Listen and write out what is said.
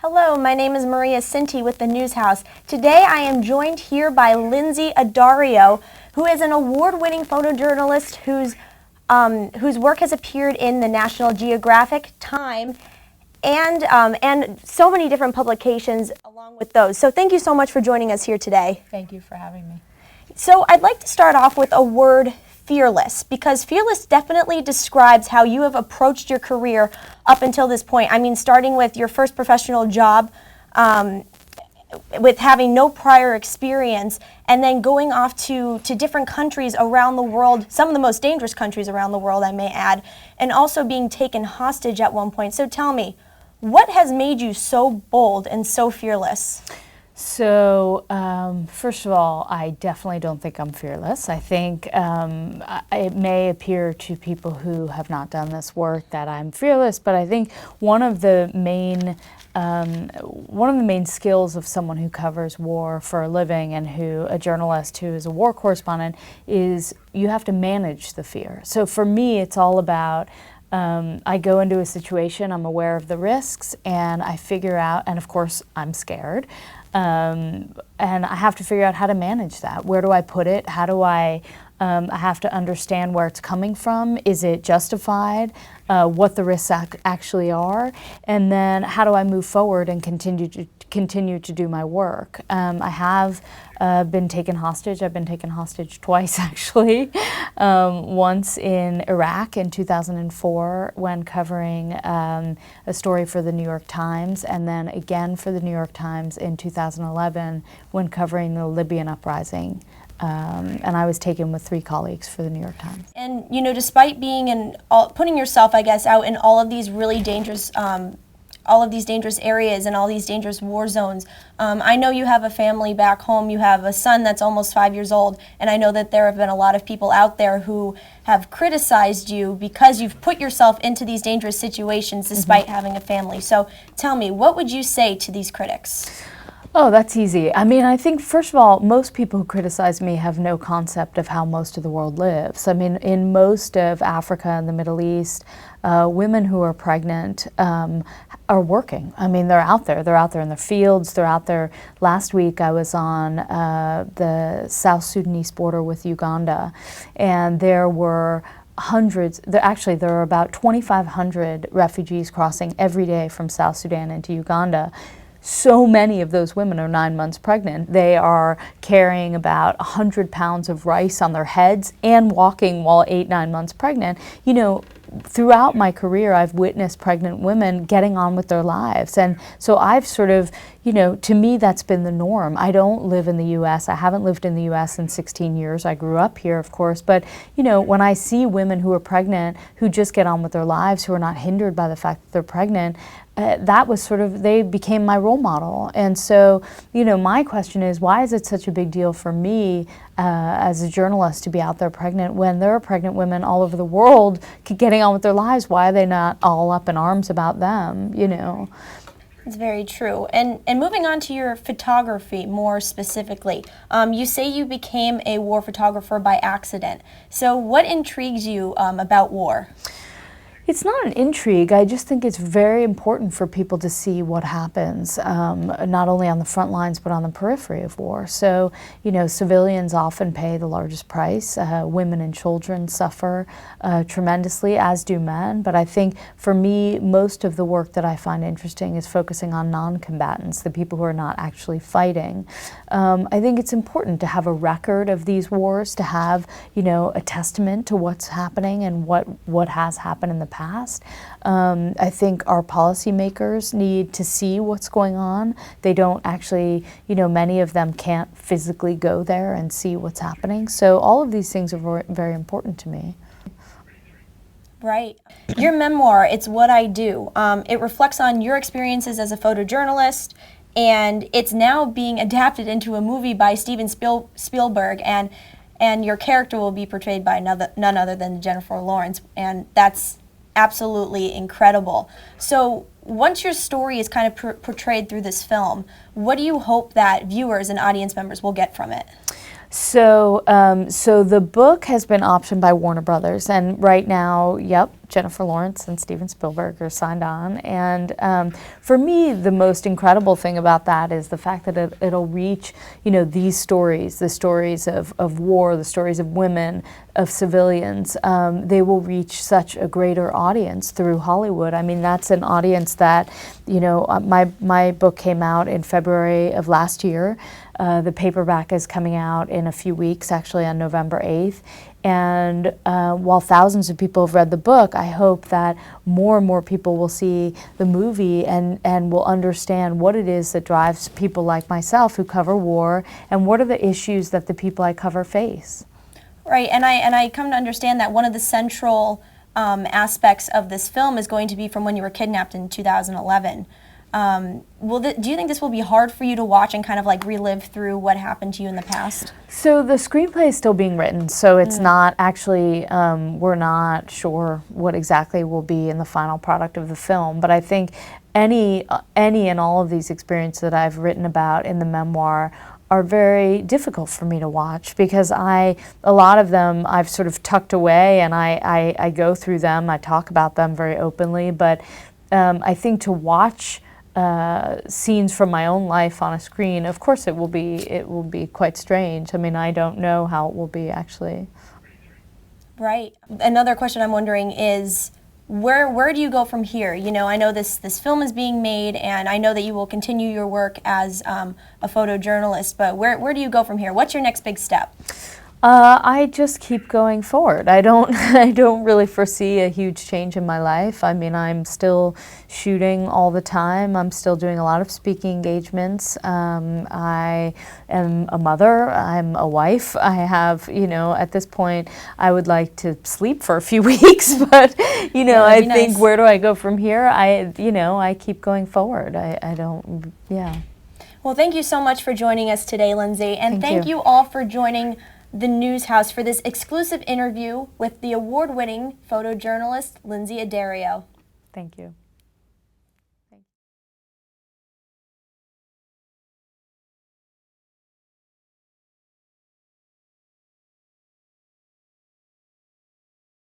Hello, my name is Maria Cinti with the News House. Today I am joined here by Lynsey Addario, who is an award-winning photojournalist whose work has appeared in the National Geographic, Time, and so many different publications along with those. So thank you so much for joining us here today. Thank you for having me. So I'd like to start off with a word, fearless, because fearless definitely describes how you have approached your career up until this point. I mean, starting with your first professional job, with having no prior experience, and then going off to different countries around the world, some of the most dangerous countries around the world, I may add, and also being taken hostage at one point. So tell me, what has made you so bold and so fearless? So, first of all, I definitely don't think I'm fearless. I think it may appear to people who have not done this work that I'm fearless, but I think one of the main skills of someone who covers war for a living and a journalist who is a war correspondent is you have to manage the fear. So for me, it's all about I go into a situation, I'm aware of the risks, and I figure out, and of course I'm scared, and I have to figure out how to manage that. Where do I put it? How do I have to understand where it's coming from. Is it justified? What the risks actually are? And then how do I move forward and continue to do my work? I have been taken hostage. I've been taken hostage twice, actually. Once in Iraq in 2004 when covering a story for the New York Times, and then again for the New York Times in 2011 when covering the Libyan uprising. And I was taken with 3 colleagues for the New York Times. And you know, despite being putting yourself, I guess, out in all of these really dangerous areas and all these dangerous war zones. I know you have a family back home. You have a son that's almost 5 years old, and I know that there have been a lot of people out there who have criticized you because you've put yourself into these dangerous situations despite having a family. So tell me, what would you say to these critics? Oh, that's easy. I mean, I think, first of all, most people who criticize me have no concept of how most of the world lives. I mean, in most of Africa and the Middle East, women who are pregnant are working. I mean, they're out there. They're out there in the fields. They're out there. Last week, I was on the South Sudanese border with Uganda, and there were hundreds, there are about 2,500 refugees crossing every day from South Sudan into Uganda. So many of those women are 9 months pregnant. They are carrying about 100 pounds of rice on their heads and walking while 8-9 months pregnant. You know, throughout my career, I've witnessed pregnant women getting on with their lives. And so I've sort of, you know, to me, that's been the norm. I don't live in the U.S. I haven't lived in the U.S. in 16 years. I grew up here, of course. But, you know, when I see women who are pregnant, who just get on with their lives, who are not hindered by the fact that they're pregnant, that was sort of, they became my role model. And so, you know, my question is, why is it such a big deal for me as a journalist to be out there pregnant when there are pregnant women all over the world getting on with their lives? Why are they not all up in arms about them, you know? It's very true. And moving on to your photography more specifically, you say you became a war photographer by accident. So what intrigues you about war? It's not an intrigue. I just think it's very important for people to see what happens, not only on the front lines, but on the periphery of war. So, you know, civilians often pay the largest price. Women and children suffer tremendously, as do men. But I think for me, most of the work that I find interesting is focusing on non-combatants, the people who are not actually fighting. I think it's important to have a record of these wars, to have, you know, a testament to what's happening and what has happened in the past. I think our policymakers need to see what's going on. They don't actually, you know, many of them can't physically go there and see what's happening. So all of these things are very important to me. Right. Your memoir, It's What I Do, it reflects on your experiences as a photojournalist, and it's now being adapted into a movie by Stephen Spielberg, and your character will be portrayed by none other than Jennifer Lawrence, and that's absolutely incredible. So once your story is kind of portrayed through this film, what do you hope that viewers and audience members will get from it? So the book has been optioned by Warner Brothers, and right now, yep, Jennifer Lawrence and Stephen Spielberg are signed on. And for me, the most incredible thing about that is the fact that it'll reach, these stories, the stories of war, the stories of women, of civilians. They will reach such a greater audience through Hollywood. I mean, that's an audience that, my book came out in February of last year. The paperback is coming out in a few weeks, actually on November 8th. And while thousands of people have read the book, I hope that more and more people will see the movie and will understand what it is that drives people like myself who cover war, and what are the issues that the people I cover face. Right, and I come to understand that one of the central aspects of this film is going to be from when you were kidnapped in 2011. Do you think this will be hard for you to watch and kind of like relive through what happened to you in the past? So the screenplay is still being written, so it's not actually, we're not sure what exactly will be in the final product of the film, but I think any and all of these experiences that I've written about in the memoir are very difficult for me to watch, because a lot of them I've sort of tucked away, and I go through them, I talk about them very openly, but I think to watch scenes from my own life on a screen, of course it will be quite strange. I mean, I don't know how it will be actually. Right. Another question I'm wondering is, where do you go from here? I know this film is being made, and I know that you will continue your work as a photojournalist, but where do you go from here? What's your next big step? I just keep going forward. I don't really foresee a huge change in my life. I mean, I'm still shooting all the time. I'm still doing a lot of speaking engagements. I am a mother. I'm a wife. I have, at this point, I would like to sleep for a few weeks, but, I think, where do I go from here? I keep going forward. I don't, yeah. Well, thank you so much for joining us today, Lynsey, and thank you all for joining the News House for this exclusive interview with the award-winning photojournalist Lynsey Addario. Thank you.